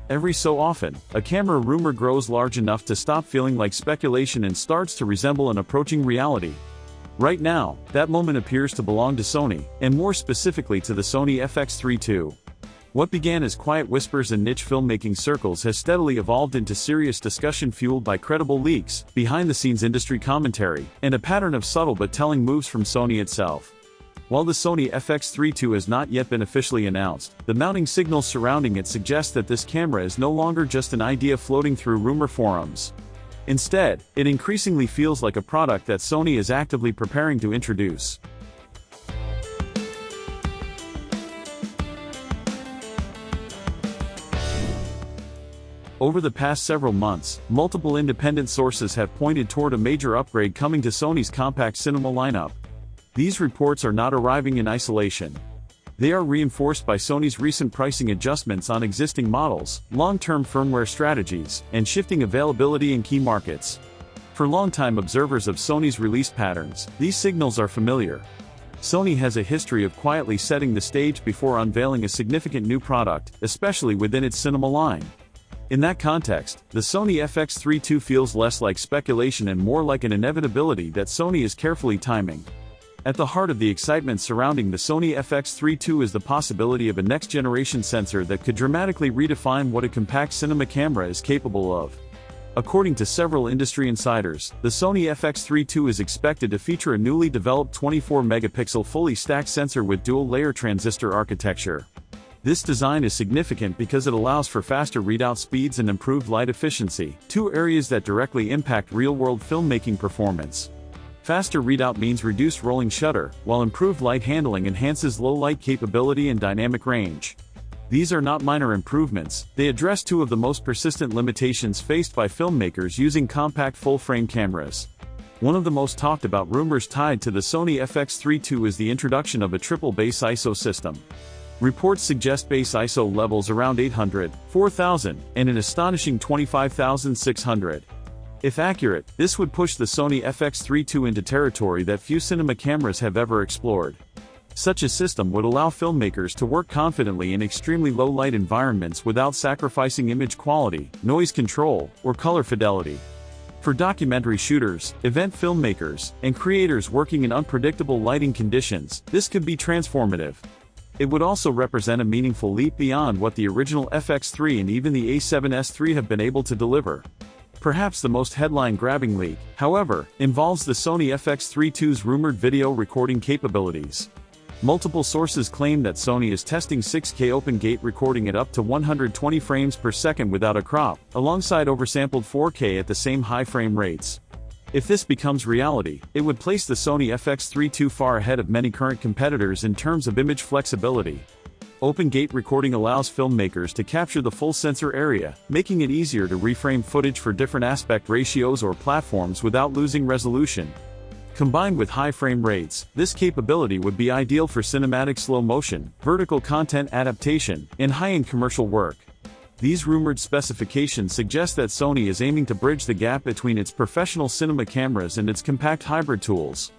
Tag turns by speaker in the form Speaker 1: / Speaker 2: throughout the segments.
Speaker 1: Every so often, a camera rumor grows large enough to stop feeling like speculation and starts to resemble an approaching reality. Right now, that moment appears to belong to Sony, and more specifically to the Sony FX3 II. What began as quiet whispers in niche filmmaking circles has steadily evolved into serious discussion fueled by credible leaks, behind-the-scenes industry commentary, and a pattern of subtle but telling moves from Sony itself. While the Sony FX3 II has not yet been officially announced, the mounting signals surrounding it suggest that this camera is no longer just an idea floating through rumor forums. Instead, it increasingly feels like a product that Sony is actively preparing to introduce. Over the past several months, multiple independent sources have pointed toward a major upgrade coming to Sony's compact cinema lineup. These reports are not arriving in isolation. They are reinforced by Sony's recent pricing adjustments on existing models, long-term firmware strategies, and shifting availability in key markets. For longtime observers of Sony's release patterns, these signals are familiar. Sony has a history of quietly setting the stage before unveiling a significant new product, especially within its cinema line. In that context, the Sony FX3 II feels less like speculation and more like an inevitability that Sony is carefully timing. At the heart of the excitement surrounding the Sony FX3 II is the possibility of a next-generation sensor that could dramatically redefine what a compact cinema camera is capable of. According to several industry insiders, the Sony FX3 II is expected to feature a newly developed 24-megapixel fully stacked sensor with dual-layer transistor architecture. This design is significant because it allows for faster readout speeds and improved light efficiency, two areas that directly impact real-world filmmaking performance. Faster readout means reduced rolling shutter, while improved light handling enhances low-light capability and dynamic range. These are not minor improvements, they address two of the most persistent limitations faced by filmmakers using compact full-frame cameras. One of the most talked about rumors tied to the Sony FX3 II is the introduction of a triple base ISO system. Reports suggest base ISO levels around 800, 4000, and an astonishing 25,600. If accurate, this would push the Sony FX3 II into territory that few cinema cameras have ever explored. Such a system would allow filmmakers to work confidently in extremely low-light environments without sacrificing image quality, noise control, or color fidelity. For documentary shooters, event filmmakers, and creators working in unpredictable lighting conditions, this could be transformative. It would also represent a meaningful leap beyond what the original FX3 and even the A7S III have been able to deliver. Perhaps the most headline-grabbing leak, however, involves the Sony FX3 II's rumored video recording capabilities. Multiple sources claim that Sony is testing 6K open-gate recording at up to 120 frames per second without a crop, alongside oversampled 4K at the same high frame rates. If this becomes reality, it would place the Sony FX3 II far ahead of many current competitors in terms of image flexibility. Open-gate recording allows filmmakers to capture the full sensor area, making it easier to reframe footage for different aspect ratios or platforms without losing resolution. Combined with high frame rates, this capability would be ideal for cinematic slow motion, vertical content adaptation, and high-end commercial work. These rumored specifications suggest that Sony is aiming to bridge the gap between its professional cinema cameras and its compact hybrid tools.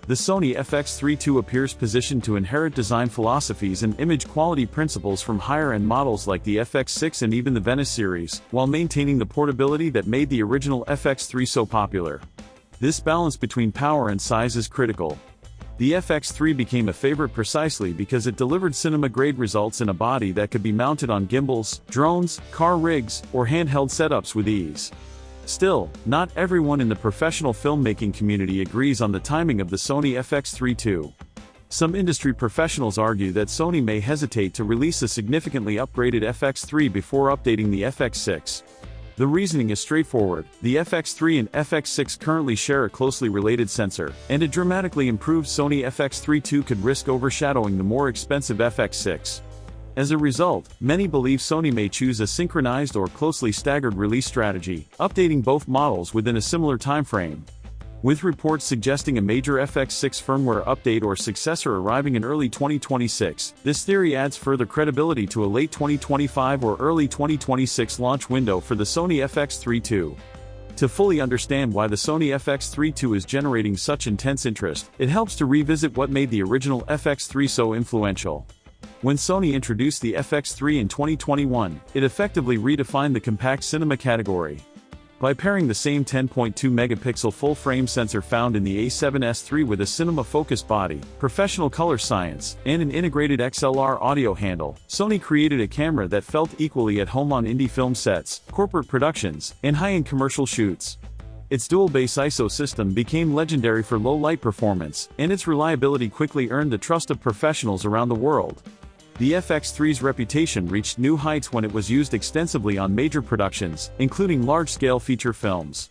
Speaker 1: The Sony FX3 II appears positioned to inherit design philosophies and image quality principles from higher-end models like the FX6 and even the Venice series, while maintaining the portability that made the original FX3 so popular. This balance between power and size is critical. The FX3 became a favorite precisely because it delivered cinema-grade results in a body that could be mounted on gimbals, drones, car rigs, or handheld setups with ease. Still, not everyone in the professional filmmaking community agrees on the timing of the Sony FX3 II. Some industry professionals argue that Sony may hesitate to release a significantly upgraded FX3 before updating the FX6. The reasoning is straightforward. The FX3 and FX6 currently share a closely related sensor, and a dramatically improved Sony FX3 II could risk overshadowing the more expensive FX6. As a result, many believe Sony may choose a synchronized or closely staggered release strategy, updating both models within a similar timeframe. With reports suggesting a major FX6 firmware update or successor arriving in early 2026, this theory adds further credibility to a late 2025 or early 2026 launch window for the Sony FX3 II. To fully understand why the Sony FX3 II is generating such intense interest, it helps to revisit what made the original FX3 so influential. When Sony introduced the FX3 in 2021, it effectively redefined the compact cinema category. By pairing the same 10.2-megapixel full-frame sensor found in the A7S III with a cinema-focused body, professional color science, and an integrated XLR audio handle, Sony created a camera that felt equally at home on indie film sets, corporate productions, and high-end commercial shoots. Its dual-base ISO system became legendary for low-light performance, and its reliability quickly earned the trust of professionals around the world. The FX3's reputation reached new heights when it was used extensively on major productions, including large-scale feature films.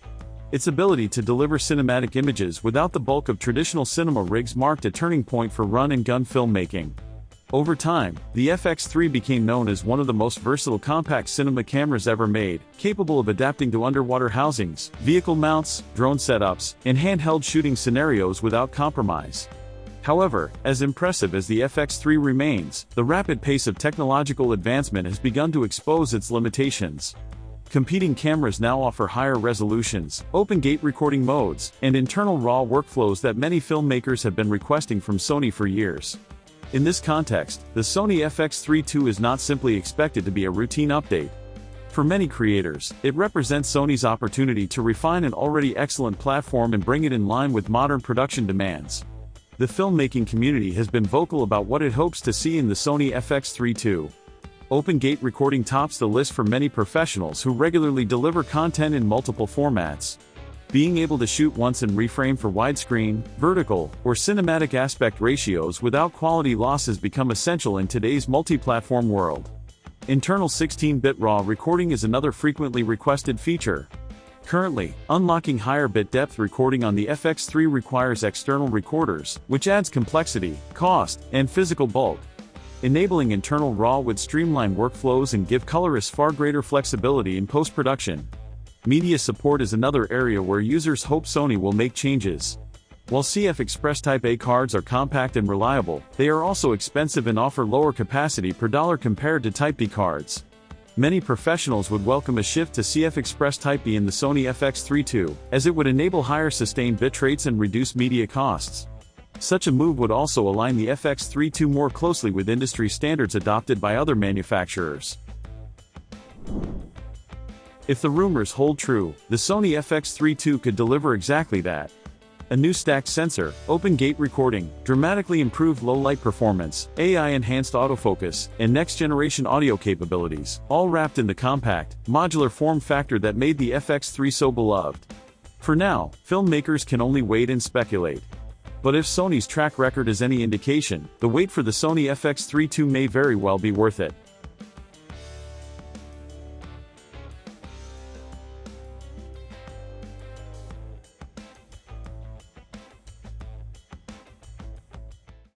Speaker 1: Its ability to deliver cinematic images without the bulk of traditional cinema rigs marked a turning point for run-and-gun filmmaking. Over time, the FX3 became known as one of the most versatile compact cinema cameras ever made, capable of adapting to underwater housings, vehicle mounts, drone setups, and handheld shooting scenarios without compromise. However, as impressive as the FX3 remains, the rapid pace of technological advancement has begun to expose its limitations. Competing cameras now offer higher resolutions, open-gate recording modes, and internal RAW workflows that many filmmakers have been requesting from Sony for years. In this context, the Sony FX3 II is not simply expected to be a routine update. For many creators, it represents Sony's opportunity to refine an already excellent platform and bring it in line with modern production demands. The filmmaking community has been vocal about what it hopes to see in the Sony FX3 II. Open-gate recording tops the list for many professionals who regularly deliver content in multiple formats. Being able to shoot once and reframe for widescreen, vertical, or cinematic aspect ratios without quality loss has become essential in today's multi-platform world. Internal 16-bit RAW recording is another frequently requested feature. Currently, unlocking higher bit depth recording on the FX3 requires external recorders, which adds complexity, cost, and physical bulk. Enabling internal RAW would streamline workflows and give colorists far greater flexibility in post-production. Media support is another area where users hope Sony will make changes. While CF Express Type A cards are compact and reliable, they are also expensive and offer lower capacity per dollar compared to Type B cards. Many professionals would welcome a shift to CF Express Type B in the Sony FX3 II, as it would enable higher sustained bit rates and reduce media costs. Such a move would also align the FX3 II more closely with industry standards adopted by other manufacturers. If the rumors hold true, the Sony FX3 II could deliver exactly that. A new stacked sensor, open-gate recording, dramatically improved low-light performance, AI-enhanced autofocus, and next-generation audio capabilities, all wrapped in the compact, modular form factor that made the FX3 so beloved. For now, filmmakers can only wait and speculate. But if Sony's track record is any indication, the wait for the Sony FX3 II may very well be worth it.